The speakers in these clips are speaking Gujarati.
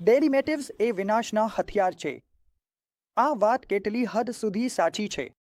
ડેરિવેટિવ્સ એ વિનાશના હથિયાર છે. આ વાત કેટલી હદ સુધી સાચી છે?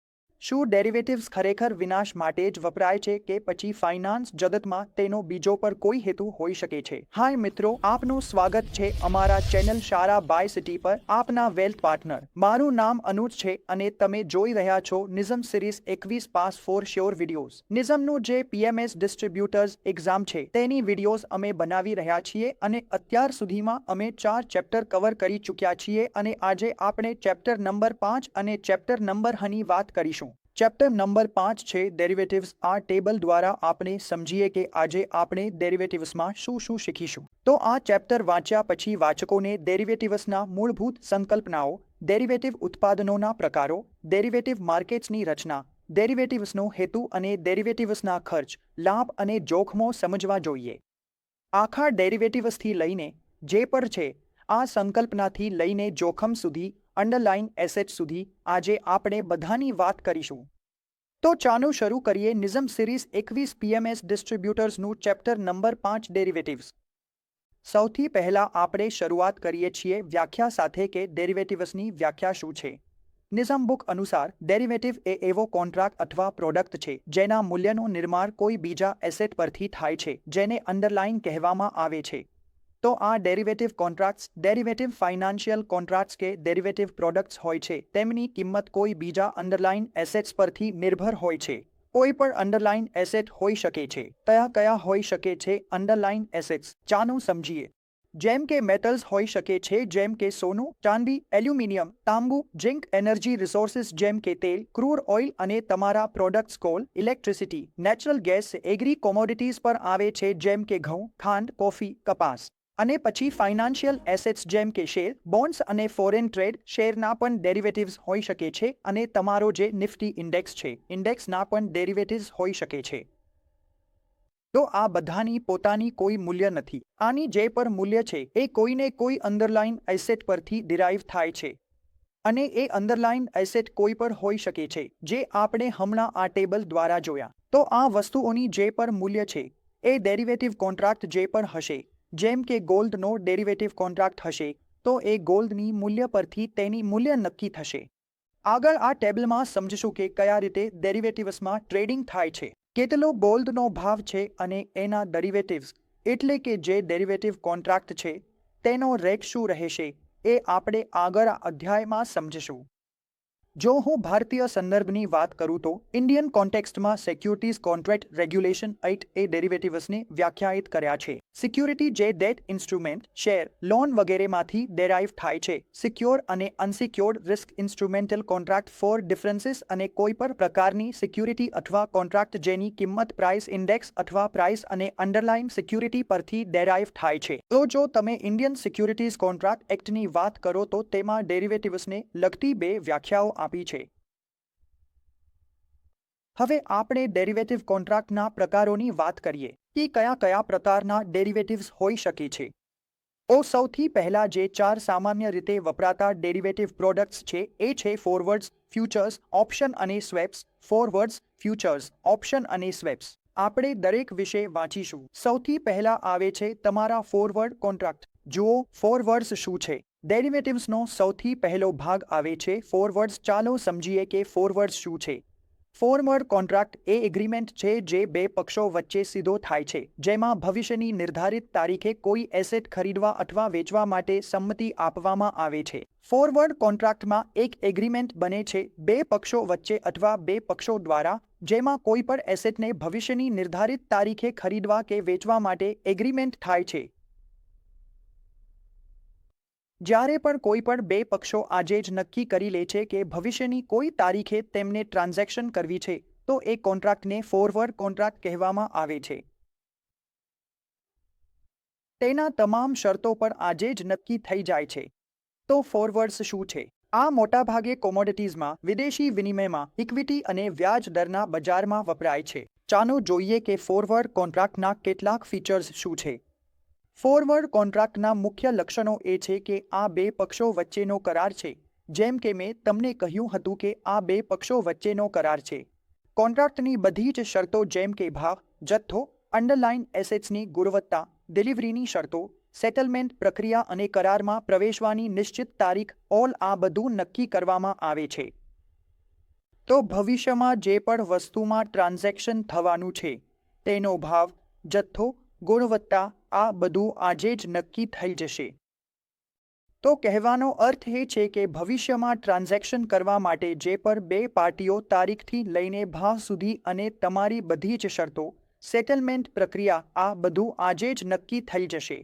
શું ડેરિવેટિવ્સ ખરેખર વિનાશ માટે જ વપરાય છે કે પછી ફાઇનાન્સ જગતમાં તેનો બીજો પર કોઈ હેતુ હોઈ શકે છે? હાય મિત્રો, આપનું સ્વાગત છે અમારા ચેનલ શારા બાય સિટી પર, આપના વેલ્થ પાર્ટનર. મારું નામ અનુજ છે અને તમે જોઈ રહ્યા છો NISM series 21 pass for sure videos. નિઝમનું જે પીએમએસ ડિસ્ટ્રીબ્યુટર્સ એક્ઝામ છે તેની વિડીયોઝ અમે બનાવી રહ્યા છીએ અને અત્યાર સુધીમાં અમે 4 ચેપ્ટર કવર કરી ચૂક્યા છીએ અને આજે આપણે ચેપ્ટર નંબર 5 અને ચેપ્ટર નંબર ની વાત કરીશું. ચેપ્ટર નંબર 5 છે ડેરિવેટિવ્સ. આ ટેબલ દ્વારા આપણે સમજીએ કે આજે આપણે ડેરિવેટિવ્સમાં શું શું શીખીશું. તો આ ચેપ્ટર વાંચ્યા પછી વાચકોને ડેરિવેટિવ્સના મૂળભૂત સંકલ્પનાઓ, ડેરિવેટિવ ઉત્પાદનોના પ્રકારો, ડેરિવેટિવ માર્કેટ્સની રચના, ડેરિવેટિવ્સનો હેતુ અને ડેરિવેટિવ્સના ખર્ચ, લાભ અને જોખમો સમજવા જોઈએ. આખા ડેરિવેટિવ્સથી લઈને જે પર છે, આ સંકલ્પનાથી લઈને જોખમ સુધી, અંડરલાઇન એસેટ સુધી આજે આપણે બધાની વાત કરીશું. તો ચાલો શરૂ કરીએ નિઝમ સિરીઝ 21 પીએમએસ ડિસ્ટ્રીબ્યુટર્સનું ચેપ્ટર નંબર 5 ડેરિવેટિવ્સ. સૌથી પહેલા આપણે શરૂઆત કરીએ છીએ વ્યાખ્યા સાથે કે ડેરિવેટિવ્સની વ્યાખ્યા શું છે. નિઝમ બુક અનુસાર ડેરિવેટિવ એ એવો કોન્ટ્રાક્ટ અથવા પ્રોડક્ટ છે જેના મૂલ્યનું નિર્માણ કોઈ બીજા એસેટ પરથી થાય છે જેને અંડરલાઇન કહેવામાં આવે છે. તો આ derivative contracts, derivative financial contracts કે ડેરિવેટિવ પ્રોડક્ટ્સ હોય છે તેમની કિંમત કોઈ બીજા અંડરલાઇન એસેટ્સ પરથી નિર્ભર હોય છે. કોઈ પણ અંડરલાઇન એસેટ હોઈ શકે છે. કયા હોઈ શકે છે અંડરલાઇન એસેટ્સ? ચાલો સમજીએ. જેમ કે મેટલ્સ હોઈ શકે છે જેમ કે સોનું, ચાંદી, એલ્યુમિનિયમ, તાંબુ, ઝિંક, એનર્જી રિસોર્સિસ જેમ કે તેલ, ક્રૂડ ઓઇલ અને તમારા products coal, electricity, natural gas. Agri commodities પર આવે છે જેમ કે ઘઉં, ખાંડ, કોફી, કપાસ. અને પછી ફાઇનાન્શિયલ એસેટ્સ જેમ કે શેર, બોન્ડ્સ અને ફોરેન ટ્રેડ. શેરના પણ ડેરિવેટિવ્સ હોઈ શકે છે અને તમારો જે નિફ્ટી ઇન્ડેક્સ છે, ઇન્ડેક્સના પણ ડેરિવેટિવ્સ હોઈ શકે છે. તો આ બધાની પોતાની કોઈ મૂલ્ય નથી. આની જે પર મૂલ્ય છે એ કોઈને કોઈ અંડરલાઇન એસેટ પરથી ડિરાઇવ થાય છે અને એ અંડરલાઇન એસેટ કોઈ પર હોઈ શકે છે જે આપણે હમણાં આ ટેબલ દ્વારા જોયા. તો આ વસ્તુઓની જે પર મૂલ્ય છે એ ડેરિવેટિવ કોન્ટ્રાક્ટ જે પર હશે. જેમ કે ગોલ્ડનો ડેરિવેટિવ કોન્ટ્રાક્ટ હશે તો એ ગોલ્ડની મૂલ્ય પરથી તેની મૂલ્ય નક્કી થશે. આગળ આ ટેબલમાં સમજશું કે કયા રીતે ડેરિવેટિવ્સમાં ટ્રેડિંગ થાય છે, કેટલો ગોલ્ડનો ભાવ છે અને એના ડેરિવેટિવ્સ એટલે કે જે ડેરિવેટિવ કોન્ટ્રાક્ટ છે તેનો રેટ શું રહેશે એ આપણે આગળ આ અધ્યાયમાં સમજીશું. જો હું ભારતીય સંદર્ભની વાત કરું તો ઇન્ડિયન કોન્ટેક્સ્ટમાં સિક્યુરિટીઝ કોન્ટ્રાક્ટ રેગ્યુલેશન એક્ટ એ ડેરિવેટિવ્સને વ્યાખ્યાયિત કર્યા છે. સિક્યુરિટી જે ડેટ ઇન્સ્ટ્રુમેન્ટ, શેર, લોન વગેરેમાંથી ડેરાઇવ થાય છે. સિક્યોર અને unsecured risk instrumental contract for differences અને કોઈ પણ પ્રકારની સિક્યુરિટી અથવા કોન્ટ્રાક્ટ જેની કિંમત પ્રાઇસ ઇન્ડેક્સ અથવા પ્રાઇસ અને અંડરલાઇન સિક્યુરિટી પરથી ડેરાઇવ થાય છે. તો જો તમે ઇન્ડિયન સિક્યુરિટીઝ કોન્ટ્રાક્ટ એક્ટની વાત કરો તો તેમાં ડેરિવેટિવ્સને લગતી બે વ્યાખ્યાઓ આપી છે. હવે આપણે ડેરિવેટિવ કોન્ટ્રાક્ટના પ્રકારોની વાત કરીએ કે કયા પ્રકારના ડેરિવેટિવ્સ હોઈ શકે છે. સૌથી પહેલા જે 4 સામાન્ય રીતે વપરાતા ડેરિવેટિવ પ્રોડક્ટ્સ છે એ છે ફોરવર્ડ્સ, ફ્યુચર્સ, ઓપ્શન અને સ્વેપ્સ. ફોરવર્ડ્સ, ફ્યુચર્સ, ઓપ્શન અને સ્વેપ્સ. આપણે દરેક વિશે વાંચીશું. સૌથી પહેલા આવે છે તમારા ફોરવર્ડ કોન્ટ્રાક્ટ. જુઓ ફોરવર્ડ્સ શું છે. ડેરિવેટિવ્સનો સૌથી પહેલો ભાગ આવે છે ફોરવર્ડ્સ. ચાલો સમજીએ કે ફોરવર્ડ્સ શું છે. ફોરવર્ડ કોન્ટ્રાક્ટ એ એગ્રીમેન્ટ છે જે બે પક્ષો વચ્ચે સીધો થાય છે જેમાં ભવિષ્યની નિર્ધારિત તારીખે કોઈ એસેટ ખરીદવા અથવા વેચવા માટે સંમતિ આપવામાં આવે છે. ફોરવર્ડ કોન્ટ્રાક્ટમાં એક એગ્રીમેન્ટ બને છે બે પક્ષો વચ્ચે અથવા બે પક્ષો દ્વારા જેમાં કોઈ પણ એસેટને ભવિષ્યની નિર્ધારિત તારીખે ખરીદવા કે વેચવા માટે એગ્રીમેન્ટ થાય છે. જ્યારે પણ કોઈ પણ બે પક્ષો આજે જ નક્કી કરી લે છે કે ભવિષ્યની કોઈ તારીખે તેમને ટ્રાન્ઝેક્શન કરવી છે તો એ કોન્ટ્રાક્ટને ફોરવર્ડ કોન્ટ્રાક્ટ કહેવામાં આવે છે. તેના તમામ શરતો પણ આજે જ નક્કી થઈ જાય છે. તો ફોરવર્ડ્સ શું છે? આ મોટાભાગે કોમોડિટીઝમાં, વિદેશી વિનિમયમાં, ઇક્વિટી અને વ્યાજ દરના બજારમાં વપરાય છે. ચાલો જોઈએ કે ફોરવર્ડ કોન્ટ્રાક્ટના કેટલાક ફીચર્સ શું છે. ફોરવર્ડ કોન્ટ્રાક્ટના મુખ્ય લક્ષણો એ છે કે આ બે પક્ષો વચ્ચેનો કરાર છે. જેમ કે મેં તમને કહ્યું હતું કે આ બે પક્ષો વચ્ચેનો કરાર છે. કોન્ટ્રાક્ટની બધી જ શરતો જેમ કે ભાવ, જથ્થો, અંડરલાઇન એસેટ્સની ગુણવત્તા, ડિલિવરીની શરતો, સેટલમેન્ટ પ્રક્રિયા અને કરારમાં પ્રવેશવાની નિશ્ચિત તારીખ આ બધું નક્કી કરવામાં આવે છે. તો ભવિષ્યમાં જે પણ વસ્તુમાં ટ્રાન્ઝેક્શન થવાનું છે તેનો ભાવ, જથ્થો, ગુણવત્તા આ બધું આજે જ નક્કી થઈ જશે. તો કહેવાનો અર્થ એ છે કે ભવિષ્યમાં ટ્રાન્ઝેક્શન કરવા માટે જે પણ બે પાર્ટીઓ તારીખથી લઈને ભાવ સુધી અને તમારી બધી જ શરતો, સેટલમેન્ટ પ્રક્રિયા આ બધું આજે જ નક્કી થઈ જશે.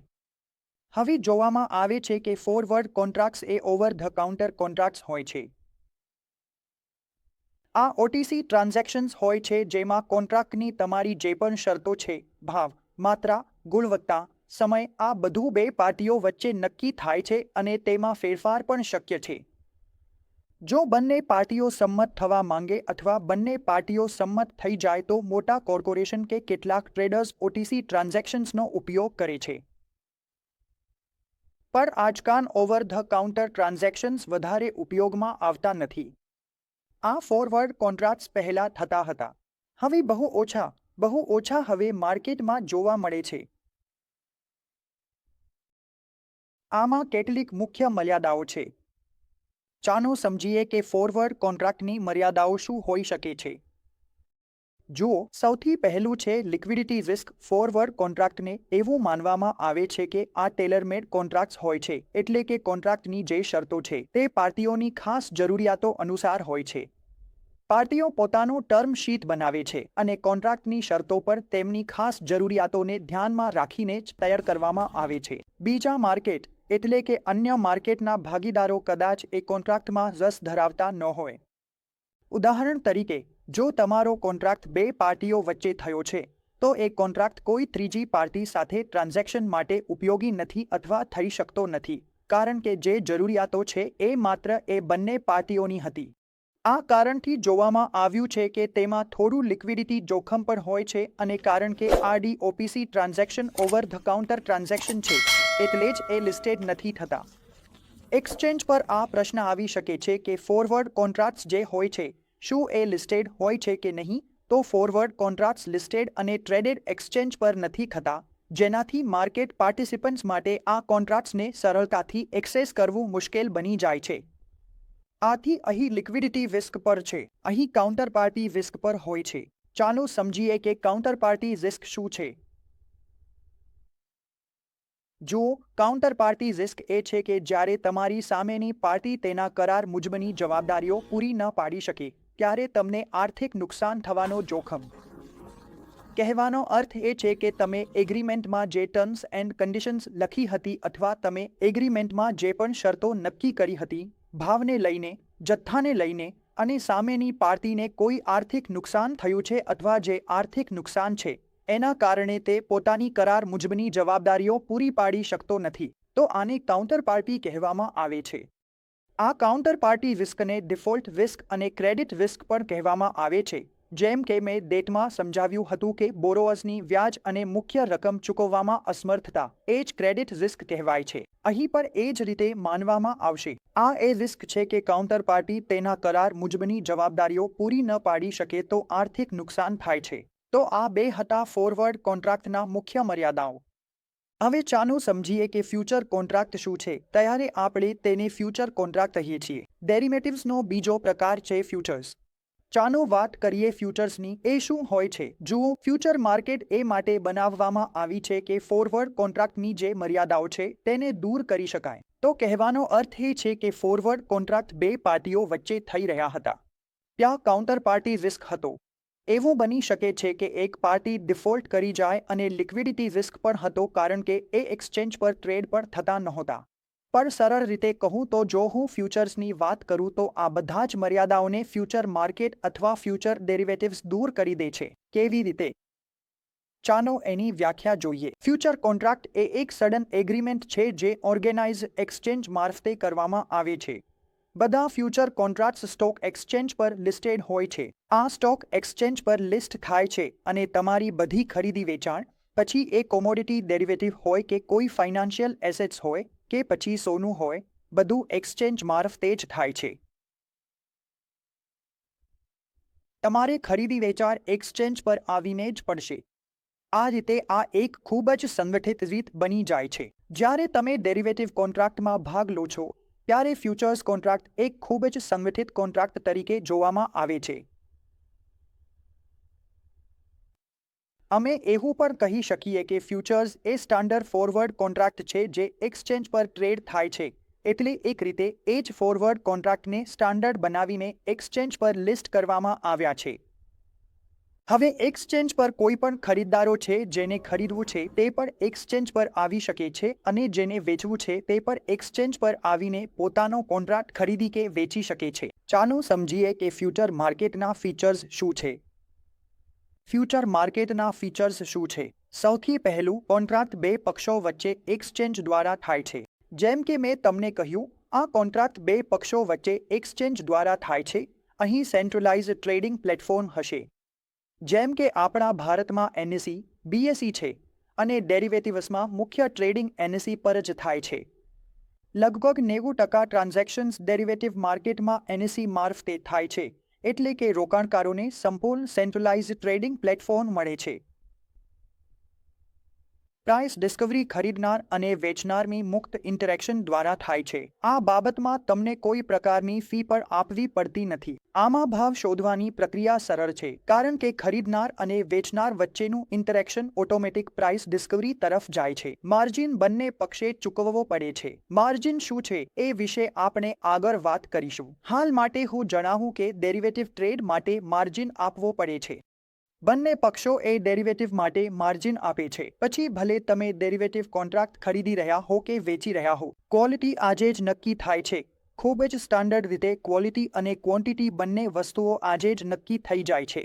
હવે જોવામાં આવે છે કે forward contracts A over the counter contracts હોય છે. આ ઓટીસી ટ્રાન્ઝેક્શન્સ હોય છે જેમાં કોન્ટ્રાક્ટની તમારી જે પણ શરતો છે, ભાવ, માત્રા, ગુણવત્તા, સમય આ બધું બે પાર્ટીઓ વચ્ચે નક્કી થાય છે અને તેમાં ફેરફાર પણ શક્ય છે. જો બંને પાર્ટીઓ સંમત થવા માંગે અથવા બંને પાર્ટીઓ સંમત થઈ જાય તો મોટા કોર્પોરેશન કે કેટલાક ટ્રેડર્સ ઓટીસી ટ્રાન્ઝેક્શન્સનો ઉપયોગ કરે છે. પણ આજકાલ ઓવર ધ કાઉન્ટર ટ્રાન્ઝેક્શન્સ વધારે ઉપયોગમાં આવતા નથી. આ ફોરવર્ડ કોન્ટ્રાક્ટ્સ પહેલાં થતા હતા. હવે બહુ ઓછા હવે માર્કેટમાં જોવા મળે છે. આમાં કેટલીક મુખ્ય મર્યાદાઓ છે. ચાલો સમજીએ કે ફોરવર્ડ કોન્ટ્રાક્ટની મર્યાદાઓ શું હોઈ શકે છે. જુઓ, સૌથી પહેલું છે લિક્વિડિટી રિસ્ક. ફોરવર્ડ કોન્ટ્રાક્ટને એવું માનવામાં આવે છે કે આ ટેલરમેડ કોન્ટ્રાક્ટ્સ હોય છે, એટલે કે કોન્ટ્રાક્ટની જે શરતો છે તે પાર્ટીઓની ખાસ જરૂરિયાતો અનુસાર હોય છે. પાર્ટીઓ પોતાનું ટર્મ શીટ બનાવે છે અને કોન્ટ્રાક્ટની શરતો પર તેમની ખાસ જરૂરિયાતોને ધ્યાનમાં રાખીને જ તૈયાર કરવામાં આવે છે. બીજા માર્કેટ એટલે કે અન્ય માર્કેટના ભાગીદારો કદાચ એ કોન્ટ્રાક્ટમાં રસ ધરાવતા ન હોય. ઉદાહરણ તરીકે, જો તમારો કોન્ટ્રાક્ટ બે પાર્ટીઓ વચ્ચે થયો છે તો એ કોન્ટ્રાક્ટ કોઈ ત્રીજી પાર્ટી સાથે ટ્રાન્ઝેક્શન માટે ઉપયોગી નથી અથવા થઈ શકતો નથી, કારણ કે જે જરૂરિયાતો છે એ માત્ર એ બંને પાર્ટીઓની હતી. આ કારણથી જોવામાં આવ્યું છે કે તેમાં થોડું લિક્વિડિટી જોખમ પણ હોય છે અને કારણ કે OTC transaction over the counter transaction છે એટલે જ એ લિસ્ટેડ નથી થતા. એક્સચેન્જ પર આ પ્રશ્ન આવી શકે છે કે ફોરવર્ડ કોન્ટ્રાક્ટ્સ જે હોય છે શું એ લિસ્ટેડ હોય છે કે નહીં. તો ફોરવર્ડ કોન્ટ્રાક્ટ્સ લિસ્ટેડ અને ટ્રેડેડ એક્સચેન્જ પર નથી થતા, જેનાથી માર્કેટ પાર્ટિસિપન્ટ્સ માટે આ કોન્ટ્રાક્ટ્સને સરળતાથી એક્સેસ કરવું મુશ્કેલ બની જાય છે. આથી અહીં લિક્વિડિટી રિસ્ક પર છે, અહીં કાઉન્ટરપાર્ટી રિસ્ક પર હોય છે. ચાલો સમજીએ કે કાઉન્ટરપાર્ટી રિસ્ક શું છે. જુઓ, કાઉન્ટરપાર્ટી રિસ્ક એ છે કે જ્યારે તમારી સામેની પાર્ટી તેના કરાર મુજબની જવાબદારીઓ પૂરી ન પાડી શકે ત્યારે તમને આર્થિક નુકસાન થવાનો જોખમ. કહેવાનો અર્થ એ છે કે તમે એગ્રીમેન્ટમાં જે ટર્મ્સ એન્ડ કન્ડિશન્સ લખી હતી અથવા તમે એગ્રીમેન્ટમાં જે પણ શરતો નક્કી કરી હતી, ભાવને લઈને, જથ્થાને લઈને અને સામેની પાર્ટીને કોઈ આર્થિક નુકસાન થયું છે અથવા જે આર્થિક નુકસાન છે એના કારણે તે પોતાની કરાર મુજબની જવાબદારીઓ પૂરી પાડી શકતો નથી, તો આને કાઉન્ટરપાર્ટી કહેવામાં આવે છે. આ કાઉન્ટરપાર્ટી રિસ્કને ડિફોલ્ટ રિસ્ક અને ક્રેડિટ રિસ્ક પણ કહેવામાં આવે છે. જેમ કે મેં ડેટમાં સમજાવ્યું હતું કે બોરોઅર્સની વ્યાજ અને મુખ્ય રકમ ચૂકવવામાં અસમર્થતા એ જ ક્રેડિટ રિસ્ક કહેવાય છે. અહીં પણ એ જ રીતે માનવામાં આવશે. આ એ રિસ્ક છે કે કાઉન્ટરપાર્ટી તેના કરાર મુજબની જવાબદારીઓ પૂરી ન પાડી શકે તો આર્થિક નુકસાન થાય છે. તો આ બે હતા ફોરવર્ડ કોન્ટ્રાક્ટના મુખ્ય મર્યાદાઓ. હવે ચાલો સમજીએ કે ફ્યુચર કોન્ટ્રાક્ટ શું છે. ત્યારે આપણે તેને ફ્યુચર કોન્ટ્રાક્ટ કહીએ છીએ. ડેરિવેટિવ્સનો બીજો પ્રકાર છે ફ્યુચર્સ. ચાલો વાત કરીએ ફ્યુચર્સની. એ શું હોય છે. જુઓ, ફ્યુચર માર્કેટ એ માટે બનાવવામાં આવી છે કે ફોરવર્ડ કોન્ટ્રાક્ટની જે મર્યાદાઓ છે તેને દૂર કરી શકાય. તો કહેવાનો અર્થ એ છે કે ફોરવર્ડ કોન્ટ્રાક્ટ બે પાર્ટીઓ વચ્ચે થઈ રહ્યા હતા. ત્યાં કાઉન્ટરપાર્ટી રિસ્ક હતો. એવું બની શકે છે કે એક પાર્ટી ડિફોલ્ટ કરી જાય અને લિક્વિડિટી રિસ્ક પણ હતો કારણ કે એ એક્સચેન્જ પર ટ્રેડ પણ થતા નહોતા. પણ સરળ રીતે કહું તો જો હું ફ્યુચર્સની વાત કરું તો આ બધા જ મર્યાદાઓને ફ્યુચર માર્કેટ અથવા ફ્યુચર ડેરિવેટિવ્સ દૂર કરી દે છે. કેવી રીતે? ચાલો એની વ્યાખ્યા જોઈએ. ફ્યુચર કોન્ટ્રાક્ટ એ એક સડન એગ્રીમેન્ટ છે જે ઓર્ગેનાઇઝ એક્સચેન્જ મારફતે કરવામાં આવે છે. બધા ફ્યુચર કોન્ટ્રાક્ટ્સ સ્ટોક એક્સચેન્જ પર લિસ્ટેડ હોય છે. આ સ્ટોક એક્સચેન્જ પર લિસ્ટ થાય છે અને તમારી બધી ખરીદી વેચાણ, પછી એ કોમોડિટી ડેરિવેટિવ હોય કે કોઈ ફાઇનાન્શિયલ એસેટ્સ હોય કે પછી સોનું હોય, બધું એક્સચેન્જ મારફતે જ થાય છે. તમારે ખરીદી વેચાણ એક્સચેન્જ પર આવીને જ પડશે. આ રીતે આ એક ખૂબ જ સંગઠિત રીત બની જાય છે. જ્યારે તમે ડેરિવેટિવ કોન્ટ્રાક્ટમાં ભાગ લો છો ત્યારે ફ્યુચર્સ કોન્ટ્રાક્ટ એક ખૂબ જ સંગઠિત કોન્ટ્રાક્ટ તરીકે જોવામાં આવે છે. અમે એવું પણ કહી શકીએ કે ફ્યુચર્સ એ સ્ટાન્ડર્ડ ફોરવર્ડ કોન્ટ્રાક્ટ છે જે એક્સચેન્જ પર ટ્રેડ થાય છે. એટલે એક રીતે એ જ ફોરવર્ડ કોન્ટ્રાક્ટને સ્ટાન્ડર્ડ બનાવીને એક્સચેન્જ પર લિસ્ટ કરવામાં આવ્યા છે. હવે એક્સચેન્જ પર કોઈ પણ ખરીદદારો છે જેને ખરીદવું છે તે પણ એક્સચેન્જ પર આવી શકે છે અને જેને વેચવું છે તે પણ એક્સચેન્જ પર આવીને પોતાનો કોન્ટ્રાક્ટ ખરીદી કે વેચી શકે છે. ચાલો સમજીએ કે ફ્યુચર માર્કેટના ફીચર્સ શું છે. ફ્યુચર માર્કેટના ફીચર્સ શું છે? સૌથી પહેલું, કોન્ટ્રાક્ટ બે પક્ષો વચ્ચે એક્સચેન્જ દ્વારા થાય છે. જેમ કે મેં તમને કહ્યું, આ કોન્ટ્રાક્ટ બે પક્ષો વચ્ચે એક્સચેન્જ દ્વારા થાય છે. અહીં સેન્ટ્રલાઇઝ ટ્રેડિંગ પ્લેટફોર્મ હશે. જેમ કે આપણા ભારતમાં એનએસઈ, બીએસઈ છે અને ડેરિવેટિવ્સમાં મુખ્ય ટ્રેડિંગ એનએસઈ પર જ થાય છે. લગભગ 90% ટ્રાન્ઝેક્શન્સ ડેરિવેટિવ માર્કેટમાં એનએસઈ મારફતે થાય છે. એટલે કે રોકાણકારોને સંપૂર્ણ સેન્ટ્રલાઇઝ ટ્રેડિંગ પ્લેટફોર્મ મળે છે. પ્રાઇસ ડિસ્કવરી ખરીદનાર અને વેચનારની મુક્ત ઇન્ટરેક્શન દ્વારા થાય છે. આ બાબતમાં તમને કોઈ પ્રકારની ફી પણ આપવી પડતી નથી. આમાં ભાવ શોધવાની પ્રક્રિયા સરળ છે કારણ કે ખરીદનાર અને વેચનાર વચ્ચેનું ઇન્ટરેક્શન ઓટોમેટિક પ્રાઇસ ડિસ્કવરી તરફ જાય છે. માર્જિન બંને પક્ષે ચૂકવવો પડે છે. માર્જિન શું છે એ વિશે આપણે આગળ વાત કરીશું. હાલ માટે હું જણાવું કે ડેરિવેટિવ ટ્રેડ માટે માર્જિન આપવો પડે છે. બંને પક્ષો એ ડેરિવેટિવ માટે માર્જિન આપે છે. પછી ભલે તમે ડેરિવેટિવ કોન્ટ્રાક્ટ ખરીદી રહ્યા હો કે વેચી રહ્યા હો, ક્વોલિટી આજે જ નક્કી થાય છે. ખૂબ જ સ્ટાન્ડર્ડ રીતે ક્વોલિટી અને ક્વોન્ટિટી બંને વસ્તુઓ આજે જ નક્કી થઈ જાય છે.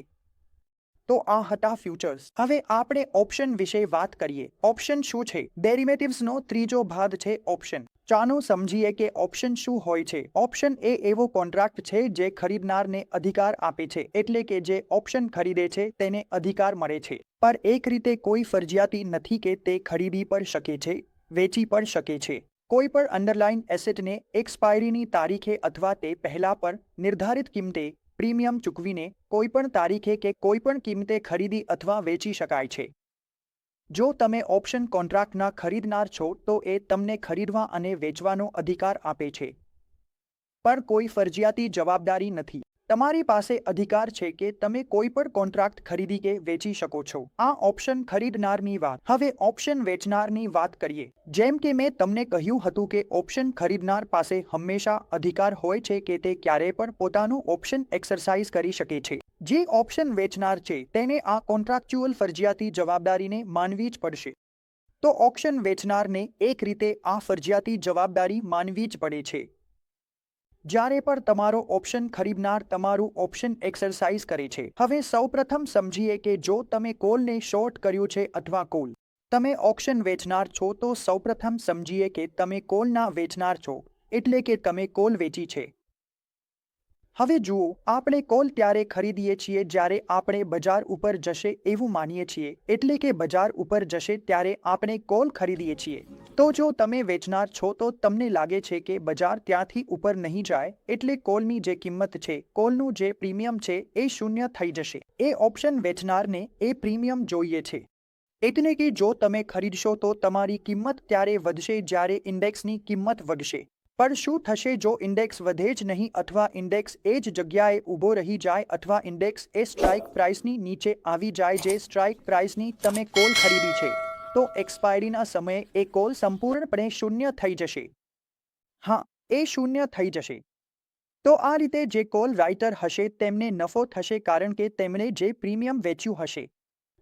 તો આ હતા ફ્યુચર્સ. હવે આપણે ઓપ્શન વિશે વાત કરીએ. ઓપ્શન શું છે? ડેરિવેટિવ્સનો ત્રીજો ભાગ છે ઓપ્શન. ચાલો સમજીએ કે ઓપ્શન શું હોય છે. ઓપ્શન એ એવો કોન્ટ્રાક્ટ છે જે ખરીદનારને અધિકાર આપે છે. એટલે કે જે ઓપ્શન ખરીદે છે તેને અધિકાર મળે છે. પર એક રીતે કોઈ ફરજિયાતી નથી કે તે ખરીદી પણ શકે છે, વેચી પણ શકે છે. કોઈ પણ અંડરલાઇન એસેટને એક્સપાયરીની તારીખે અથવા તે પહેલા પર નિર્ધારિત કિંમતે પ્રીમિયમ ચૂકવીને કોઈપણ તારીખે કે કોઈપણ કિંમતે ખરીદી અથવા વેચી શકાય છે. જો તમે ઓપ્શન કોન્ટ્રાક્ટના ખરીદનાર છો તો એ તમને ખરીદવા અને વેચવાનો અધિકાર આપે છે. પણ કોઈ ફરજિયાતી જવાબદારી નથી. તમારી પાસે અધિકાર છે કે તમે કોઈ પણ કોન્ટ્રાક્ટ ખરીદી કે વેચી શકો છો. આ ઓપ્શન ખરીદનારની વાત. હવે ઓપ્શન વેચનારની વાત કરીએ. જેમ કે મેં તમને કહ્યું હતું કે ઓપ્શન ખરીદનાર પાસે હંમેશા અધિકાર હોય છે કે તે ક્યારેય પણ પોતાનું ઓપ્શન એક્સરસાઇઝ કરી શકે છે. જે ઓપ્શન વેચનાર છે તેને આ કોન્ટ્રાક્ચ્યુઅલ ફરજિયાતી જવાબદારીને માનવી જ પડશે. તો ઓપ્શન વેચનારને એક રીતે આ ફરજિયાતી જવાબદારી માનવી જ પડે છે. જ્યારે પણ તમારો ઓપ્શન ખરીદનાર તમારું ઓપ્શન એક્સરસાઇઝ કરે છે. હવે સૌપ્રથમ સમજીએ કે જો તમે કોલને શોર્ટ કર્યું છે અથવા કોલ. તમે ઓપ્શન વેચનાર છો તો સૌપ્રથમ સમજીએ કે તમે કોલના વેચનાર છો, એટલે કે તમે કોલ વેચી છે. હવે જુઓ, આપણે કોલ ત્યારે ખરીદીએ છીએ જ્યારે આપણે બજાર ઉપર જશે એવું માનીએ છીએ. એટલે કે બજાર ઉપર જશે ત્યારે આપણે કોલ ખરીદીએ છીએ. તો જો તમે વેચનાર છો તો તમને લાગે છે કે બજાર ત્યાંથી ઉપર નહીં જાય, એટલે કોલની જે કિંમત છે, કોલનું જે પ્રીમિયમ છે એ શૂન્ય થઈ જશે. એ ઓપ્શન વેચનારને એ પ્રીમિયમ જોઈએ છે. એટલે કે જો તમે ખરીદશો તો તમારી કિંમત ત્યારે વધશે જ્યારે ઇન્ડેક્સની કિંમત વધશે. પણ શું થશે જો ઇન્ડેક્સ વધે જ નહીં અથવા ઇન્ડેક્સ એ જ જગ્યાએ ઊભો રહી જાય અથવા ઇન્ડેક્સ એ સ્ટ્રાઇક પ્રાઇસની નીચે આવી જાય જે સ્ટ્રાઇક પ્રાઇસની તમે કોલ ખરીદી છે, તો એક્સપાયરીના સમયે એ કોલ સંપૂર્ણપણે શૂન્ય થઈ જશે. હા, એ શૂન્ય થઈ જશે. તો આ રીતે જે કોલ રાઇટર હશે તેમને નફો થશે કારણ કે તેમણે જે પ્રીમિયમ વેચ્યું હશે.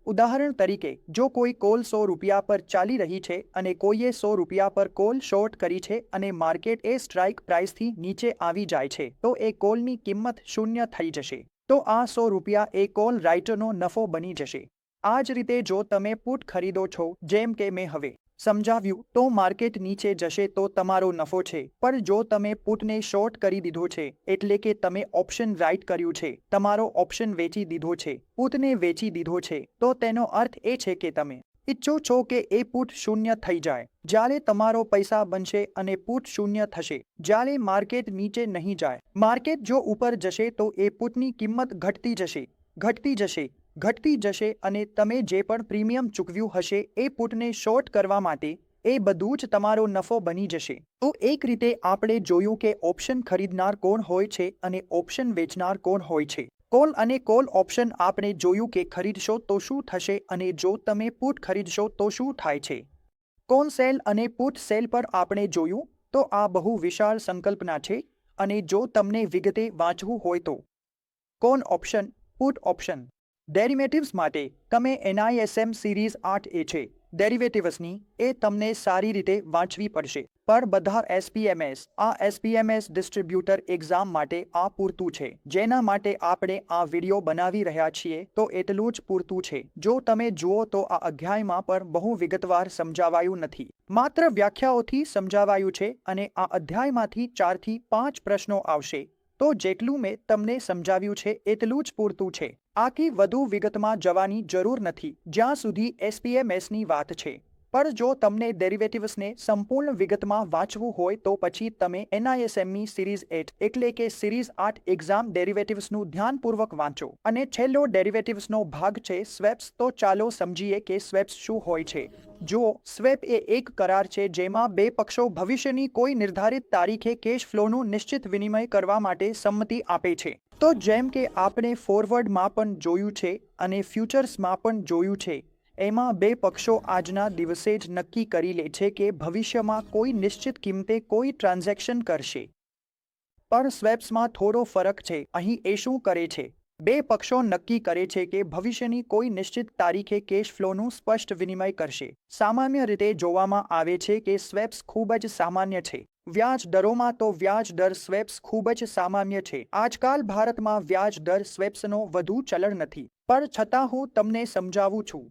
ઉદાહરણ તરીકે, જો કોઈ કોલ 100 રૂપિયા પર ચાલી રહી છે અને કોઈએ 100 રૂપિયા પર કોલ શોર્ટ કરી છે અને માર્કેટ એ સ્ટ્રાઇક પ્રાઇસથી નીચે આવી જાય છે, તો એ કોલની કિંમત શૂન્ય થઈ જશે. તો આ 100 રૂપિયા એ કોલ રાઇટરનો નફો બની જશે. આ જ રીતે જો તમે પુટ ખરીદો છો, જેમ કે મેં હવે સમજાવ્યું, તો માર્કેટ નીચે જશે તો તમારો નફો છે. પણ જો તમે પુટને શોર્ટ કરી દીધો છે, એટલે કે તમે ઓપ્શન રાઇટ કર્યું છે, તમારો ઓપ્શન વેચી દીધો છે, પુટને વેચી દીધો છે, તો તેનો અર્થ એ છે કે તમે ઈચ્છો છો કે એ પુટ શૂન્ય થઈ જાય. જ્યારે તમારો પૈસા બનશે અને પુટ શૂન્ય થશે, જ્યારે માર્કેટ નીચે નહીં જાય. માર્કેટ જો ઉપર જશે તો એ પુટની કિંમત ઘટતી જશે, ઘટતી જશે. ઘટતી જશે અને તમે જે પણ પ્રીમિયમ ચૂકવ્યું હશે એ પુટને શોર્ટ કરવા માટે એ બધું જ તમારો નફો બની જશે. તો એક રીતે આપણે જોયું કે ઓપ્શન ખરીદનાર કોણ હોય છે અને ઓપ્શન વેચનાર કોણ હોય છે. કોલ અને કોલ ઓપ્શન આપણે જોયું કે ખરીદશો તો શું થશે અને જો તમે પુટ ખરીદશો તો શું થાય છે. કોલ સેલ અને પુટ સેલ પર આપણે જોયું તો આ બહુ વિશાળ સંકલ્પના છે અને જો તમને વિગતે વાંચવું હોય તો call option, put option. Derivatives માટે તમે NISM સિરીઝ 8A છે ડેરિવેટિવ્સની એ તમને સારી રીતે વાંચવી પડશે. પર બધા SPMS આ SPMS ડિસ્ટ્રીબ્યુટર એક્ઝામ માટે આ પૂરતું છે. જેના માટે આપણે આ વિડીયો બનાવી રહ્યા છીએ તો એટલું જ પૂરતું છે. જો તમે જુઓ તો આ અધ્યાયમાં પર બહુ વિગતવાર સમજાવાયું નથી. માત્ર વ્યાખ્યાઓથી સમજાવાયું છે અને આ અધ્યાયમાંથી 4 થી 5 પ્રશ્નો આવશે. તો જેટલું મેં તમને સમજાવ્યું છે એટલું જ પૂરતું છે. આથી વધુ વિગતમાં જવાની જરૂર નથી જ્યાં સુધી SPMSની વાત છે. પણ જો તમને ડેરિવેટિવ્સને સંપૂર્ણ વિગતમાં વાંચવું હોય તો પછી તમે NISMની સિરીઝ 8 એટલે કે સિરીઝ 8 એક્ઝામ ડેરિવેટિવ્સનું ધ્યાનપૂર્વક વાંચો. અને છેલ્લો ડેરિવેટિવ્સનો ભાગ છે સ્વેપ્સ. તો ચાલો સમજીએ કે સ્વેપ્સ શું હોય છે. જુઓ, સ્વેપ એ એક કરાર છે જેમાં બે પક્ષો ભવિષ્યની કોઈ નિર્ધારિત તારીખે કેશ ફ્લોનું નિશ્ચિત વિનિમય કરવા માટે સંમતિ આપે છે. તો જેમ કે આપણે ફોરવર્ડમાં પણ જોયું છે અને ફ્યુચર્સમાં પણ જોયું છે, એમાં બે પક્ષો આજના દિવસે જ નક્કી કરી લે છે કે ભવિષ્યમાં કોઈ નિશ્ચિત કિંમતે કોઈ ટ્રાન્ઝેક્શન કરશે. પણ સ્વેપ્સમાં થોડો ફરક છે. અહીં એ શું કરે છે? બે પક્ષો નક્કી કરે છે કે ભવિષ્યની કોઈ નિશ્ચિત તારીખે કેશ ફ્લોનું સ્પષ્ટ વિનિમય કરશે. સામાન્ય રીતે જોવામાં આવે છે કે સ્વેપ્સ ખૂબ જ સામાન્ય છે. વ્યાજ દરોમાં તો વ્યાજ દર સ્વેપ્સ ખૂબ જ સામાન્ય છે. આજકાલ ભારતમાં વ્યાજ દર સ્વેપ્સનો વધુ ચલણ નથી, પણ છતાં હું તમને સમજાવું છું.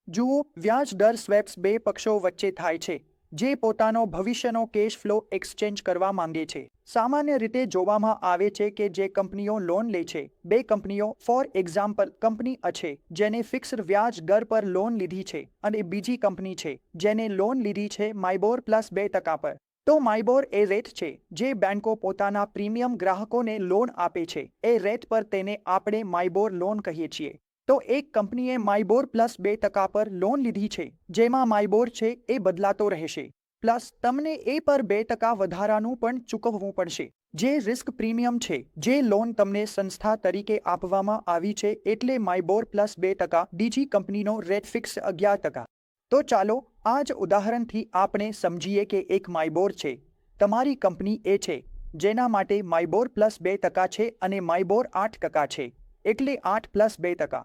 જુઓ, વ્યાજ દર સ્વેપ્સ બે પક્ષો વચ્ચે થાય છે જે પોતાનો ભવિષ્યનો કેશ ફ્લો એક્સચેન્જ કરવા માંગે છે. સામાન્ય રીતે જોવામાં આવે છે કે જે કંપનીઓ લોન લે છે, બે કંપનીઓ ફોર એક્ઝામ્પલ કંપની A છે જેને ફિક્સ્ડ વ્યાજ દર પર લોન લીધી છે અને બીજી કંપની છે જેને લોન લીધી છે માઇબોર પ્લસ 2% પર. તો માઇબોર એ રેટ છે જે બેન્કો પોતાના પ્રીમિયમ ગ્રાહકોને લોન આપે છે. એ રેટ પર તેને આપણે માઇબોર લોન કહીએ છીએ. તો એક કંપનીએ માઇબોર પ્લસ 2% પર લોન લીધી છે જેમાં માઇબોર છે એ બદલાતો રહેશે. પ્લસ તમને એ પર 2% વધારાનું પણ ચૂકવવું પડશે જે રિસ્ક પ્રીમિયમ છે જે લોન તમને સંસ્થા તરીકે આપવામાં આવી છે. એટલે માઇબોર પ્લસ 2%, બીજી કંપનીનો રેટ ફિક્સ 11%. તો ચાલો આ જ ઉદાહરણથી આપણે સમજીએ કે એક માઇબોર છે. તમારી કંપની એ છે જેના માટે માઇબોર પ્લસ 2% છે અને માઇબોર 8% છે એટલે 8 પ્લસ 2%.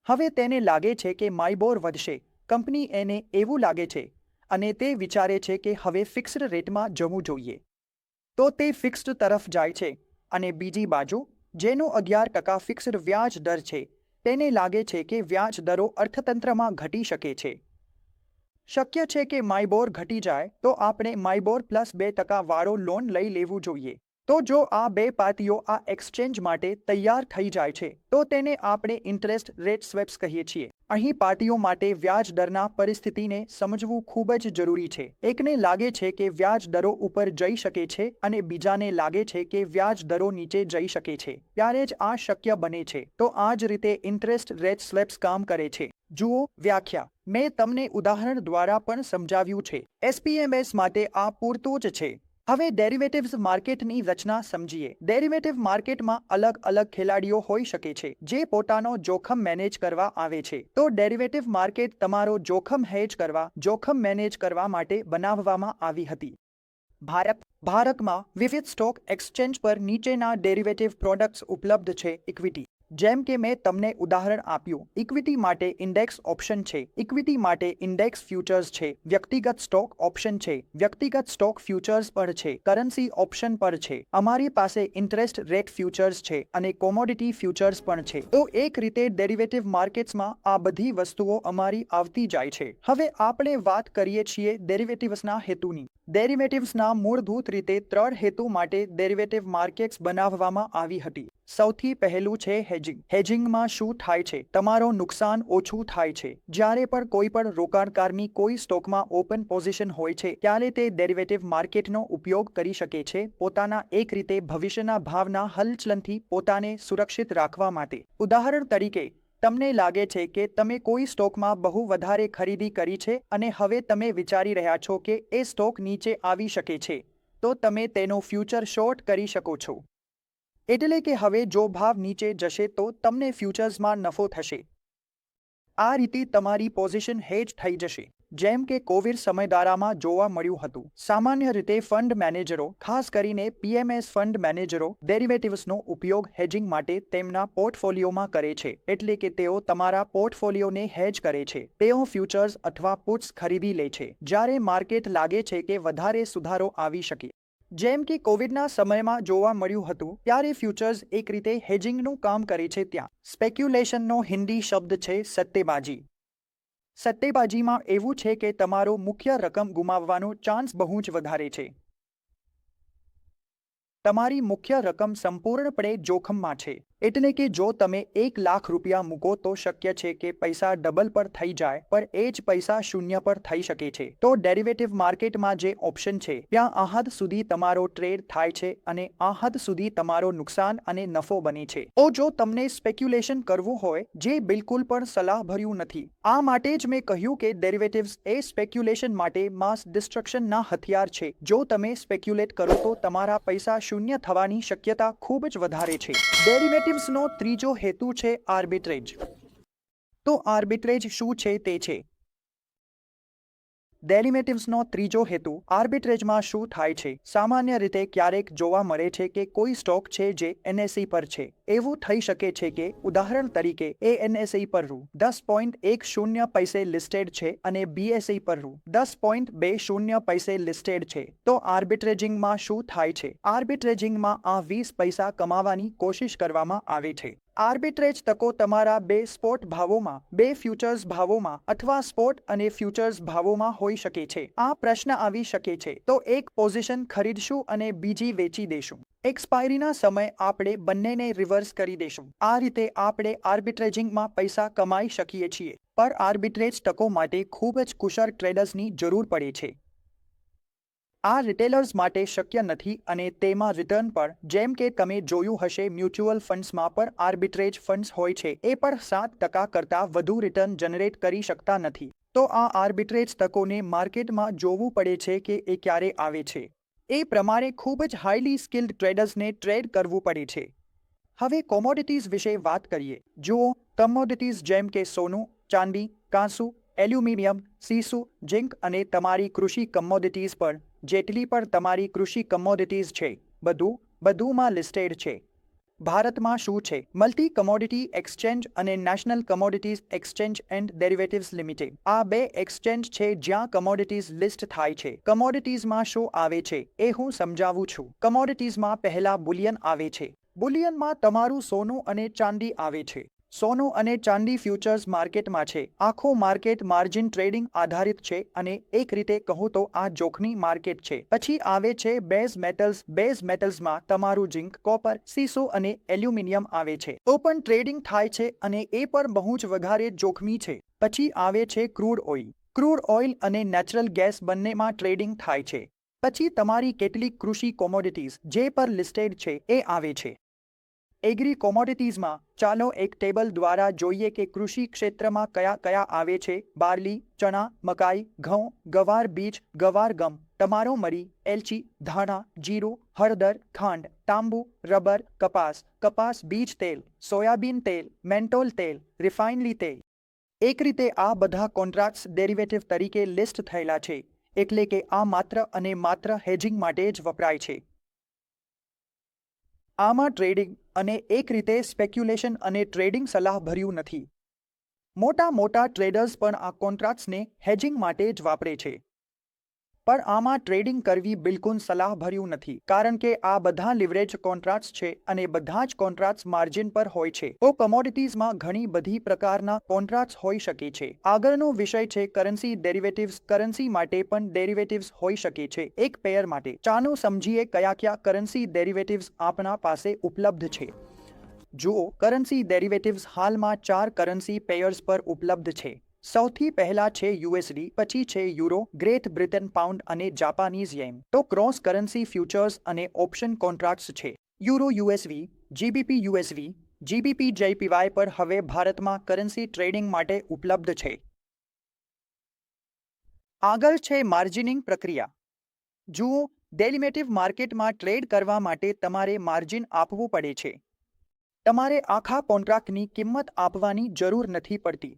હવે તેને લાગે છે કે માઇબોર વધશે. કંપની એને એવું લાગે છે અને તે વિચારે છે કે હવે ફિક્સ્ડ રેટમાં જવું જોઈએ. તો તે ફિક્સ્ડ તરફ જાય છે અને બીજી બાજુ જેનો 11% ફિક્સ્ડ વ્યાજ દર છે તેને લાગે છે કે વ્યાજ દરો અર્થતંત્રમાં ઘટી શકે છે. શક્ય છે કે માઇબોર ઘટી જાય તો આપણે માઇબોર પ્લસ 2% વાળો લોન લઈ લેવું જોઈએ. તો જો આ બે પાર્ટીઓ આ એક્સચેન્જ માટે તૈયાર થઈ જાય છે તો તેને આપણે ઇન્ટરેસ્ટ રેટ સ્વેપ્સ કહીએ છીએ. અહીં પાર્ટીઓ માટે વ્યાજ દરના પરિસ્થિતિને સમજવું ખૂબ જ જરૂરી છે. એકને લાગે છે કે વ્યાજ દરો ઉપર જઈ શકે છે અને બીજાને લાગે છે કે વ્યાજ દરો નીચે જઈ શકે છે. ત્યારે જ આ શક્ય બને છે. તો આ જ રીતે ઇન્ટરેસ્ટ રેટ સ્વેપ્સ કામ કરે છે. જુઓ વ્યાખ્યા. મેં તમને ઉદાહરણ દ્વારા પણ સમજાવ્યું છે. SPMS માટે આ પૂરતું જ છે. હવે ડેરિવેટિવ્સ માર્કેટની રચના સમજીએ. ડેરિવેટિવ માર્કેટમાં અલગ અલગ ખેલાડીઓ હોઈ શકે છે જે પોતાનો જોખમ મેનેજ કરવા આવે છે. તો ડેરિવેટિવ માર્કેટ તમારો જોખમ હેજ કરવા, જોખમ મેનેજ કરવા માટે બનાવવામાં આવી હતી. ભારતમાં વિવિધ સ્ટોક એક્સચેન્જ પર નીચેના ડેરિવેટિવ પ્રોડક્ટ્સ ઉપલબ્ધ છે. ઇક્વિટી. જેમ કે મેં તમને ઉદાહરણ આપ્યું, ઇક્વિટી માટે ઇન્ડેક્સ ઓપ્શન છે, ઇક્વિટી માટે ઇન્ડેક્સ ફ્યુચર્સ છે, વ્યક્તિગત સ્ટોક ઓપ્શન છે, વ્યક્તિગત સ્ટોક ફ્યુચર્સ પર છે, કરન્સી ઓપ્શન પર છે, અમારી પાસે ઇન્ટરેસ્ટ રેટ ફ્યુચર્સ છે અને કોમોડિટી ફ્યુચર્સ પણ છે. તો એક રીતે ડેરિવેટિવ માર્કેટ્સમાં આ બધી વસ્તુઓ અમારી આવતી જાય છે. હવે આપણે વાત કરીએ છીએ ડેરિવેટિવ્સના હેતુની. ડેરિવેટિવ્સના મૂળભૂત રીતે 3 હેતુ માટે ડેરિવેટિવ માર્કેટ્સ બનાવવામાં આવી હતી. સૌથી પહેલું છે હેજિંગ. હેજિંગમાં શું થાય છે? તમારું નુકસાન ઓછું થાય છે. જ્યારે પણ કોઈ પણ રોકાણકારની કોઈ સ્ટોકમાં ઓપન પોઝિશન હોય છે ત્યારે તે ડેરિવેટિવ માર્કેટનો ઉપયોગ કરી શકે છે પોતાના એક રીતે ભવિષ્યના ભાવના હલચલનથી પોતાને સુરક્ષિત રાખવા માટે. ઉદાહરણ તરીકે તમને લાગે છે કે તમે કોઈ સ્ટોકમાં બહુ વધારે ખરીદી કરી છે અને હવે તમે વિચારી રહ્યા છો કે એ સ્ટોક નીચે આવી શકે છે, તો તમે તેનો ફ્યુચર શોર્ટ કરી શકો છો. એટલે કે હવે જો ભાવ નીચે જશે તો તમને ફ્યુચર્સમાં નફો થશે. આ રીતે તમારી પોઝિશન હેજ થઈ જશે, જેમ કે કોવિડ સમયગાળામાં જોવા મળ્યું હતું. સામાન્ય રીતે ફંડ મેનેજરો, ખાસ કરીને પીએમએસ ફંડ મેનેજરો, ડેરિવેટિવ્સનો ઉપયોગ હેજિંગ માટે તેમના પોર્ટફોલિયોમાં કરે છે. એટલે કે તેઓ તમારા પોર્ટફોલિયોને હેજ કરે છે. તેઓ ફ્યુચર્સ અથવા પુટ્સ ખરીદી લે છે જ્યારે માર્કેટ લાગે છે કે વધારે સુધારો આવી શકે. જેમ કે કોવિડના સમયમાં જોવા મળ્યું હતું, ત્યારે ફ્યુચર્સ એક રીતે હેજિંગનું કામ કરે છે. ત્યાં સ્પેક્યુલેશનનો હિન્દી શબ્દ છે સટ્ટેબાજી. સટ્ટેબાજીમાં એવું છે કે તમારો મુખ્ય રકમ ગુમાવવાનો ચાન્સ બહુ જ વધારે છે. તમારી મુખ્ય રકમ સંપૂર્ણપણે જોખમમાં છે. એટલે કે જો તમે 1 લાખ રૂપિયા મૂકો તો શક્ય છે કે પૈસા ડબલ પર થઈ જાય, પણ એ જ પૈસા શૂન્ય પર થઈ શકે છે. તો ડેરિવેટિવ માર્કેટમાં જે ઓપ્શન છે ત્યાં આ હદ સુધી તમારો ટ્રેડ થાય છે અને આ હદ સુધી તમારો નુકસાન અને નફો બને છે. તો જો તમને સ્પેક્યુલેશન કરવું હોય, જે બિલકુલ પણ સલાહભર્યું નથી, આ માટે જ મેં કહ્યું કે ડેરિવેટિવ્સ એ સ્પેક્યુલેશન માટે માસ ડિસ્ટ્રક્શનના હથિયાર છે. જો તમે સ્પેક્યુલેટ કરો તો તમારા પૈસા શૂન્ય થવાની શક્યતા ખૂબ જ વધારે છે. ડેરિવેટિવ્સનો ત્રીજો હેતુ છે આર્બિટ્રેજ. તો આર્બિટ્રેજ શું છે તે છે. ડેરિવેટિવ્સનો ત્રીજો હેતુ આર્બિટ્રેજમાં શું થાય છે. સામાન્ય રીતે ક્યારેક જોવા મળે છે કે કોઈ સ્ટોક છે જે એનએસઈ પર છે. એવું થઈ શકે છે કે ઉદાહરણ તરીકે એ એનએસઈ પર ₹10.10 પૈસે લિસ્ટેડ છે અને બીએસઈ પર ₹10.20 પૈસે લિસ્ટેડ છે. તો આર્બિટ્રેજિંગમાં શું થાય છે. આર્બિટ્રેજિંગમાં આ 20 પૈસા કમાવાની કોશિશ કરવામાં આવે છે. આર્બિટ્રેજ તકો તમારા 2 સ્પોટ ભાવોમાં, 2 ફ્યુચર્સ ભાવોમાં અથવા સ્પોટ અને ફ્યુચર્સ ભાવોમાં હોઈ શકે છે. આ પ્રશ્ન આવી શકે છે, તો એક પોઝિશન ખરીદશું અને બીજી વેચી દેશું. એક્સપાયરીના સમય આપણે બંનેને રિવર્સ કરી દેશું. આ રીતે આપણે આર્બિટ્રેજિંગમાં પૈસા કમાઈ શકીએ છીએ. પર આર્બિટ્રેજ તકો માટે ખૂબ જ કુશળ ટ્રેડર્સની જરૂર પડે છે. આ રિટેલર્સ માટે શક્ય નથી અને તેમાં રિટર્ન પર, જેમ કે તમે જોયું હશે મ્યુચ્યુઅલ ફંડ્સમાં પર આર્બિટ્રેજ ફંડ્સ હોય છે, એ પણ 7% કરતાં વધુ રિટર્ન જનરેટ કરી શકતા નથી. તો આ આર્બિટ્રેજ તકોને માર્કેટમાં જોવું પડે છે કે એ ક્યારે આવે છે. એ પ્રમાણે ખૂબ જ હાઈલી સ્કિલ્ડ ટ્રેડર્સને ટ્રેડ કરવું પડે છે. હવે કોમોડિટીઝ વિશે વાત કરીએ. જુઓ, કમોડિટીઝ જેમ કે સોનું, ચાંદી, કાંસુ, એલ્યુમિનિયમ, સીસુ, ઝિંક અને તમારી કૃષિ કમોડિટીઝ પર, જેટલી પણ તમારી કૃષિ કમોડિટીઝ છે, બધુંમાં લિસ્ટેડ છે. ભારતમાં શું છે? મલ્ટી કમોડિટી એક્સચેન્જ અને national commodities exchange and derivatives limited. આ 2 એક્સચેન્જ છે જ્યાં કમોડિટીઝ લિસ્ટ થાય છે. કમોડિટીઝમાં શું આવે છે એ હું સમજાવું છું. કમોડિટીઝમાં પહેલા બુલિયન આવે છે. બુલિયનમાં તમારું સોનું અને ચાંદી આવે છે. સોનું અને ચાંદી ફ્યુચર્સ માર્કેટમાં છે. આખું માર્કેટ માર્જિન ટ્રેડિંગ આધારિત છે અને એક રીતે કહું તો આ જોખમી માર્કેટ છે. પછી આવે છે બેઝ મેટલ્સ. બેઝ મેટલ્સમાં તમારું ઝિંક, કોપર, સીસુ અને એલ્યુમિનિયમ આવે છે. ઓપન ટ્રેડિંગ થાય છે અને એ પણ બહુ જ વધારે જોખમી છે. પછી આવે છે ક્રૂડ ઓઇલ. ક્રૂડ ઓઇલ અને નેચરલ ગેસ બંનેમાં ટ્રેડિંગ થાય છે. પછી તમારી કેટલીક કૃષિ કોમોડિટીઝ જે પર લિસ્ટેડ છે એ આવે છે. એગ્રી કોમોડિટીઝમાં ચાલો એક ટેબલ દ્વારા જોઈએ કે કૃષિ ક્ષેત્રમાં કયા આવે છે. બાર્લી, ચણા, મકાઈ, ઘઉં, ગવાર બીજ, ગવાર ગમ, તમારો મરી, એલચી, ધાણા, જીરું, હળદર, ખાંડ, તાંબુ, રબર, કપાસ બીજ તેલ, સોયાબીન તેલ, મેન્ટોલ તેલ, રિફાઇનરી તેલ. એક રીતે આ બધા કોન્ટ્રાક્ટ્સ ડેરિવેટિવ તરીકે લિસ્ટ થયેલા છે. એટલે કે આ માત્ર અને માત્ર હેજિંગ માટે જ વપરાય છે. આમાં ટ્રેડિંગ અને એક રીતે સ્પેક્યુલેશન અને ટ્રેડિંગ સલાહભર્યું નથી. મોટા ટ્રેડર્સ પણ આ કોન્ટ્રાક્ટ્સને હેજિંગ માટે જ વાપરે છે. પણ આમાં ટ્રેડિંગ કરવી બિલકુલ સલાહભર્યું નથી, કારણ કે આ બધા લિવરેજ કોન્ટ્રાક્ટ્સ છે અને બધા જ કોન્ટ્રાક્ટ્સ માર્જિન પર હોય છે. તો કમોડિટીઝમાં ઘણી બધી પ્રકારના કોન્ટ્રાક્ટ્સ હોઈ શકે છે. આગળનો વિષય છે કરન્સી ડેરિવેટિવ્સ. કરન્સી માટે પણ ડેરિવેટિવ્સ હોઈ શકે છે એક પેયર માટે. ચાલો સમજીએ કયા કરન્સી ડેરિવેટિવ્સ આપણા પાસે ઉપલબ્ધ છે. જુઓ, કરન્સી ડેરિવેટિવ્સ હાલમાં 4 કરન્સી પેયર્સ પર ઉપલબ્ધ છે. સૌથી પહેલા છે યુએસડી, પછી છે યુરો, ગ્રેટ બ્રિટન પાઉન્ડ અને જાપાનીઝ યેન. તો ક્રોસ કરન્સી ફ્યુચર્સ અને ઓપ્શન કોન્ટ્રાક્ટ્સ છે. યુરો યુએસવી, જીબીપી યુએસવી, GBP/JPY પર હવે ભારતમાં કરન્સી ટ્રેડિંગ માટે ઉપલબ્ધ છે. આગળ છે માર્જિનિંગ પ્રક્રિયા. જુઓ, ડેરિવેટિવ માર્કેટમાં ટ્રેડ કરવા માટે તમારે માર્જિન આપવું પડે છે. તમારે આખા કોન્ટ્રાક્ટની કિંમત આપવાની જરૂર નથી પડતી.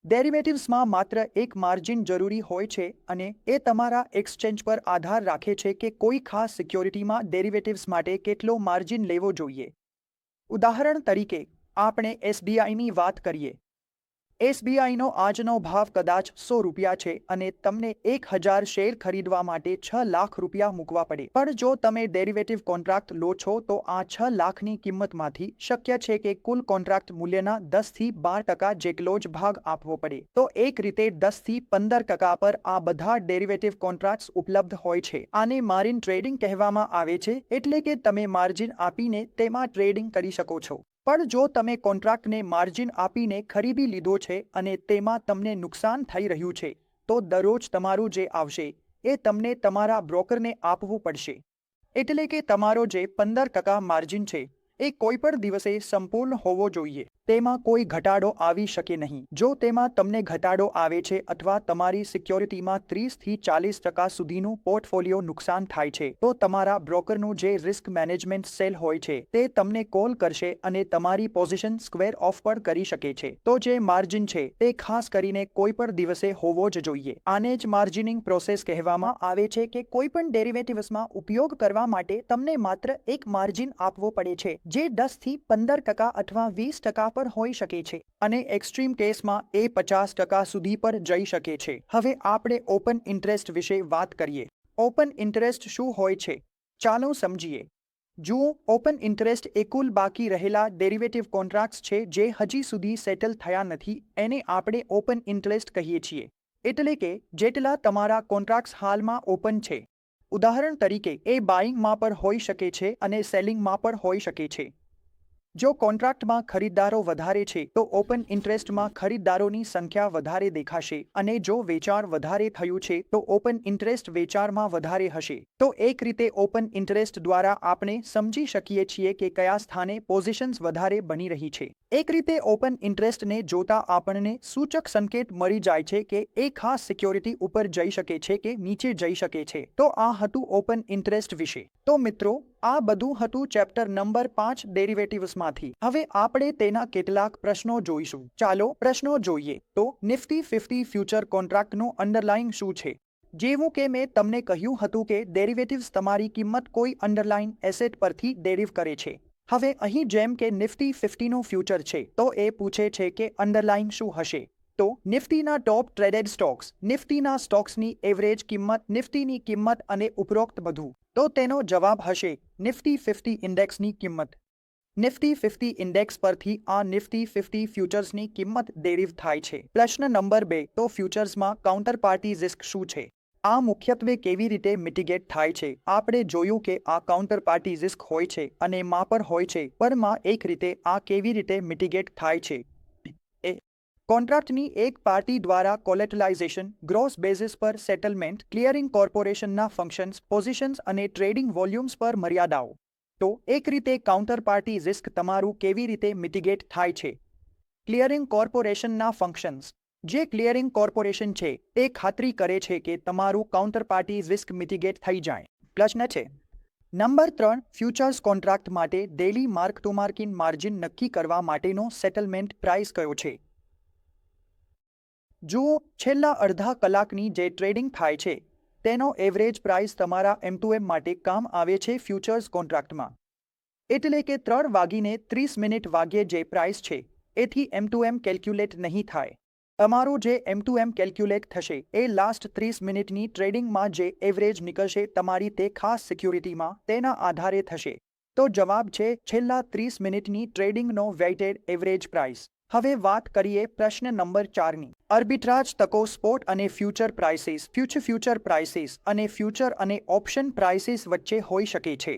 ડેરિવેટિવ્સમાં માત્ર એક માર્જિન જરૂરી હોય છે અને એ તમારા એક્સચેન્જ પર આધાર રાખે છે કે કોઈ ખાસ સિક્યોરિટીમાં ડેરિવેટિવ્સ માટે કેટલો માર્જિન લેવો જોઈએ. ઉદાહરણ તરીકે આપણે SBIની વાત કરીએ. SBIનો આજનો ભાવ કદાચ ₹100 છે અને તમને 1000 શેર ખરીદવા માટે 6 લાખ રૂપિયા મૂકવા પડે. પણ જો તમે ડેરિવેટિવ કોન્ટ્રાક્ટ લો છો તો આ 6 લાખની કિંમતમાંથી શક્ય છે કે કુલ કોન્ટ્રાક્ટ મૂલ્યના 10 થી 12% જેટલો જ ભાગ આપવો પડે. તો એક રીતે 10 થી 15% પર આ બધા ડેરિવેટિવ કોન્ટ્રાક્ટ્સ ઉપલબ્ધ હોય છે. આને માર્જિન ટ્રેડિંગ કહેવામાં આવે છે, એટલે કે તમે માર્જિન આપીને તેમાં ટ્રેડિંગ કરી શકો છો. પણ જો તમે કોન્ટ્રાક્ટને માર્જિન આપીને ખરીદી લીધો છે અને તેમાં તમને નુકસાન થઈ રહ્યું છે, તો દરરોજ તમારું જે આવશે એ તમને તમારા બ્રોકરને આપવું પડશે. એટલે કે તમારો જે 15% માર્જિન છે એ કોઈ પણ દિવસે સંપૂર્ણ હોવો જોઈએ. તેમાં કોઈ ઘટાડો આવી શકે નહીં. જો તેમાં તમને ઘટાડો આવે છે અથવા તમારી સિક્યોરિટીમાં 30 થી 40% સુધીનું પોર્ટફોલિયો નુકસાન થાય છે, તો તમારા બ્રોકરનું જે રિસ્ક મેનેજમેન્ટ સેલ હોય છે તે તમને કોલ કરશે અને તમારી પોઝિશન સ્ક્વેર ઓફ પણ કરી શકે છે. તો જે માર્જિન છે તે ખાસ કરીને કોઈ પણ દિવસે હોવો જ જોઈએ. આને જ માર્જિનિંગ પ્રોસેસ કહેવામાં આવે છે કે કોઈ પણ ડેરિવેટિવ્સમાં ઉપયોગ કરવા માટે તમને માત્ર એક માર્જિન આપવો પડે છે, જે 10 થી 15% અથવા 20% પર હોઈ શકે છે અને એક્સ્ટ્રીમ કેસમાં એ 50% સુધી પર જઈ શકે છે. હવે આપણે ઓપન ઇન્ટરેસ્ટ વિશે વાત કરીએ. ઓપન ઇન્ટરેસ્ટ શું હોય છે? ચાલો સમજીએ. જુઓ, ઓપન ઇન્ટરેસ્ટ એ કુલ બાકી રહેલા ડેરિવેટિવ કોન્ટ્રાક્ટ્સ છે જે હજી સુધી સેટલ થયા નથી. એને આપણે ઓપન ઇન્ટરેસ્ટ કહીએ છીએ. એટલે કે જેટલા તમારા કોન્ટ્રાક્ટ્સ હાલમાં ઓપન છે. ઉદાહરણ તરીકે એ બાઇંગમાં પણ હોઈ શકે છે અને સેલિંગમાં પણ હોઈ શકે છે. જો કોન્ટ્રાક્ટમાં ખરીદદારો વધારે છે તો ઓપન ઇન્ટરેસ્ટમાં ખરીદદારોની સંખ્યા વધારે દેખાશે અને જો વેચાણ વધારે થયું છે તો ઓપન ઇન્ટરેસ્ટ વેચાણમાં વધારે હશે. તો એક રીતે ઓપન ઇન્ટરેસ્ટ દ્વારા આપણે સમજી શકીએ છીએ કે કયા સ્થાને પોઝિશન્સ વધારે બની રહી છે. એક રીતે ઓપન ઇન્ટરેસ્ટને જોતા આપણને સૂચક સંકેત મળી જાય છે કે એ ખાસ સિક્યોરિટી ઉપર જઈ શકે છે કે નીચે જઈ શકે છે. તો આ હતું ઓપન ઇન્ટરેસ્ટ વિશે. તો મિત્રો, આ બધું હતું ચેપ્ટર નંબર 5 ડેરિવેટિવ્સમાંથી. હવે આપણે તેના કેટલાક પ્રશ્નો જોઈશું. ચાલો પ્રશ્નો જોઈએ. તો નિફ્ટી 50 ફ્યુચર કોન્ટ્રાક્ટનું અંડરલાઇન શું છે? જેવું કે મેં તમને કહ્યું હતું કે ડેરિવેટિવ્સ તમારી કિંમત કોઈ અંડરલાઇન એસેટ પરથી ડેરિવ કરે છે. હવે અહીં જેમ કે નિફ્ટી 50નું ફ્યુચર છે, તો એ પૂછે છે કે અંડરલાઇન શું હશે? તો નિફ્ટીના ટોપ ટ્રેડેડ સ્ટોક્સ, નિફ્ટીના સ્ટોક્સની એવરેજ કિંમત, નિફ્ટીની કિંમત અને ઉપરોક્ત બધું. તો તેનો જવાબ હશે નિફ્ટી 50 ઇન્ડેક્સની કિંમત. નિફ્ટી 50 ઇન્ડેક્સ પરથી આ નિફ્ટી 50 ફ્યુચર્સની કિંમત ડેરિવ થાય છે. પ્રશ્ન નંબર 2. તો ફ્યુચર્સમાં કાઉન્ટર પાર્ટી રિસ્ક શું છે? આ મુખ્યત્વે કેવી રીતે મિટિગેટ થાય છે? આપણે જોયું કે આ કાઉન્ટર પાર્ટી રિસ્ક હોય છે અને માં પણ હોય છે, પણ માં એક રીતે આ કેવી રીતે મિટિગેટ થાય છે? કોન્ટ્રાક્ટની એક પાર્ટી દ્વારા કોલેટરલાઇઝેશન, ગ્રોસ બેઝિસ પર સેટલમેન્ટ, ક્લિયરિંગ કોર્પોરેશનના ફંક્શન્સ, પોઝિશન્સ અને ટ્રેડિંગ વોલ્યુમ્સ પર મર્યાદાઓ. તો એક રીતે કાઉન્ટર પાર્ટી રિસ્ક તમારું કેવી રીતે મિટિગેટ થાય છે? ક્લિયરિંગ કોર્પોરેશનના ફંક્શન્સ. જે ક્લિયરિંગ કોર્પોરેશન છે તે ખાતરી કરે છે કે તમારું કાઉન્ટર પાર્ટી રિસ્ક મિટિગેટ થઈ જાય. પ્રશ્ન છે નંબર 3. ફ્યુચર્સ કોન્ટ્રાક્ટ માટે daily mark to market margin નક્કી કરવા માટેનો સેટલમેન્ટ પ્રાઇસ કયો છે? જુઓ, છેલ્લા અડધા કલાકની જે ટ્રેડિંગ થાય છે તેનો એવરેજ પ્રાઇસ તમારા M2M માટે કામ આવે છે ફ્યુચર્સ કોન્ટ્રાક્ટમાં. એટલે કે 3:30 વાગ્યે જે પ્રાઇસ છે એથી M2M કેલ્ક્યુલેટ નહીં થાય. તમારું જે M2M કેલ્ક્યુલેટ થશે એ લાસ્ટ 30 મિનિટની ટ્રેડિંગમાં જે એવરેજ નીકળશે તમારી તે ખાસ સિક્યોરિટીમાં, તેના આધારે થશે. તો જવાબ છે છેલ્લા 30 મિનિટની ટ્રેડિંગનો વેઇટેડ એવરેજ પ્રાઇસ. હવે વાત કરીએ પ્રશ્ન નંબર 4ની. આર્બિટ્રાજ તકો સ્પોટ અને ફ્યુચર પ્રાઇસીસ, ફ્યુચર પ્રાઇસીસ અને ફ્યુચર અને ઓપ્શન પ્રાઇસીસ વચ્ચે હોઈ શકે છે.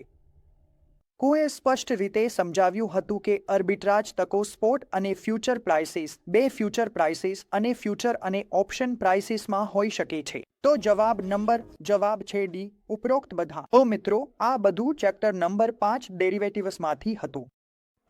કોઈએ સ્પષ્ટ રીતે સમજાવ્યું હતું કે આર્બિટ્રાજ તકો સ્પોટ અને ફ્યુચર પ્રાઇસીસ, બે ફ્યુચર પ્રાઇસીસ અને ફ્યુચર અને ઓપ્શન પ્રાઇસીસમાં હોઈ શકે છે. તો જવાબ છે ડી, ઉપરોક્ત બધા. તો મિત્રો, આ બધું ચેપ્ટર નંબર 5 ડેરિવેટિવ્સમાંથી હતું.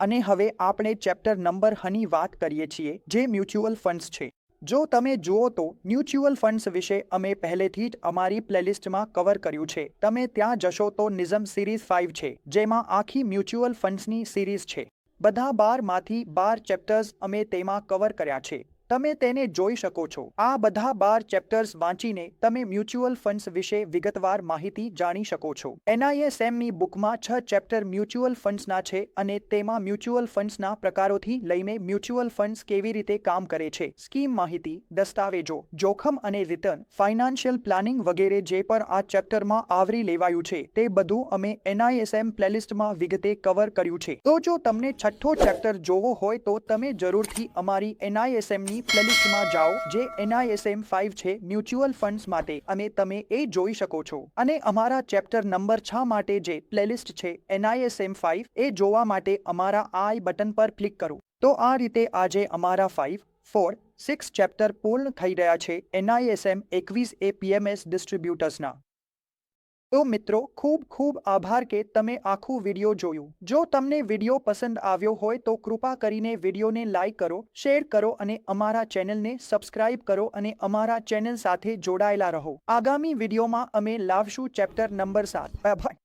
અને હવે આપણે ચેપ્ટર નંબર ની વાત કરીએ છીએ જે મ્યુચ્યુઅલ ફંડ્સ છે. જો તમે જુઓ તો મ્યુચ્યુઅલ ફંડ્સ વિશે અમે પહેલેથી જ અમારી પ્લેલિસ્ટમાં કવર કર્યું છે. તમે ત્યાં જશો તો નિઝમ સિરીઝ 5 છે જેમાં આખી મ્યુચ્યુઅલ ફંડ્સની સિરીઝ છે. બધા 12માંથી 12 ચેપ્ટર્સ અમે તેમાં કવર કર્યા છે. તમે તેને જોઈ શકો છો. આ બધા 12 ચેપ્ટર્સ વાંચીને તમે મ્યુચ્યુઅલ ફંડ્સ વિશે વિગતવાર માહિતી જાણી શકો છો. NISMની બુકમાં 6 ચેપ્ટર મ્યુચ્યુઅલ ફંડ્સના છે અને તેમાં મ્યુચ્યુઅલ ફંડ્સના પ્રકારોથી લઈને મ્યુચ્યુઅલ ફંડ્સ કેવી રીતે કામ કરે છે, સ્કીમ માહિતી, દસ્તાવેજો, જોખમ અને રિટર્ન, ફાઇનાન્શિયલ પ્લાનિંગ વગેરે જે પણ આ ચેપ્ટરમાં આવરી લેવાયું છે તે બધું અમે NISM પ્લેલિસ્ટમાં વિગતે કવર કર્યું છે. તો જો તમને છઠ્ઠો ચેપ્ટર જોવો હોય તો તમે જરૂરથી અમારી NISMની પ્લેલિસ્ટમાં જાઓ જે NISM 5 છે મ્યુચ્યુઅલ ફંડ્સ માટે અને તમે એ જોઈ શકો છો. અને અમારા ચેપ્ટર નંબર 6 માટે જે પ્લેલિસ્ટ છે NISM 5 એ જોવા માટે અમારા આઈ બટન પર ક્લિક કરો. તો આ રીતે આજે અમારા 5, 4, 6 ચેપ્ટર પૂર્ણ થઈ રહ્યા છે NISM 21 એ PMS ડિસ્ટ્રીબ્યુટર્સના. તો મિત્રો ખૂબ ખૂબ આભાર કે તમે આખું વિડીયો જોયું. જો તમને વિડીયો પસંદ આવ્યો હોય તો કૃપા કરીને વિડીયોને લાઈક કરો, શેર કરો અને અમારા ચેનલને સબસ્ક્રાઇબ કરો અને અમારા ચેનલ સાથે જોડાયેલા રહો. આગામી વિડીયોમાં અમે લાવશું ચેપ્ટર નંબર 7. બાય.